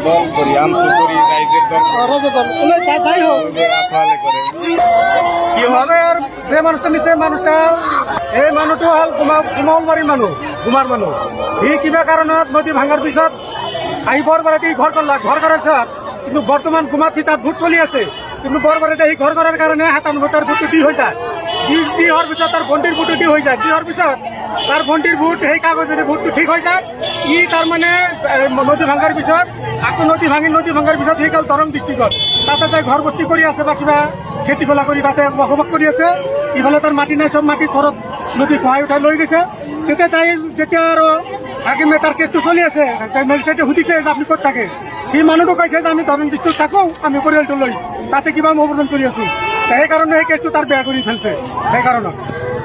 দল করি আমসু করি রাইজের দল যাই হোক আফালে করে কি হবে আর যে মানুষটা নিছে মানুষটা এই মানুহটো হল কুমালবাৰীৰ মানুহ কুমাৰ মানুহ ই কিবা কাৰণত নদী ভাঙাৰ পিছত আহি বৰবাৰীতে ঘৰ কৰলাক ঘৰ কৰাৰ পিছত কিন্তু বৰ্তমান কুমাত তাত ভোট চলি আছে কিন্তু বৰবাৰীতে এই ঘৰ কৰাৰ কাৰণে 97 তাৰ ভোটটো দি হৈ যায় দি হোৱাৰ পিছত তাৰ ভণ্টিৰ ভোটটো দি হৈ যায় দি হোৱাৰ পিছত তাৰ ভণ্টিৰ ভোট সেই কাগজেৰে ভোটটো ঠিক হৈ যায় ই তাৰমানে নদী ভাঙাৰ পিছত আকৌ নদী ভাঙাৰ পিছত সেই গ'ল দৰং ডিষ্ট্ৰিক্টত তাতে তাই ঘৰ বস্তি কৰি আছে বা কিবা খেতি খোলা কৰি তাতে বসবাস কৰি আছে ইফালে তাৰ মাটি নাই চব মাটি ঘৰত নদী খহাই উঠাই লৈ গৈছে তেতিয়া তাই যেতিয়া আৰু হাকিমে তাৰ কেছটো চলি আছে তাই মেজিষ্ট্ৰেটে সুধিছে যে আপুনি ক'ত থাকে সি মানুহটো কৈছে যে আমি দৰং ডিষ্ট্ৰিক্টত থাকোঁ আমি পৰিয়ালটো লৈ তাতে কিবা মই অৱদান কৰি আছোঁ সেইকাৰণে সেই কেছটো তাৰ বেয়া কৰি ফেলছে সেইকাৰণে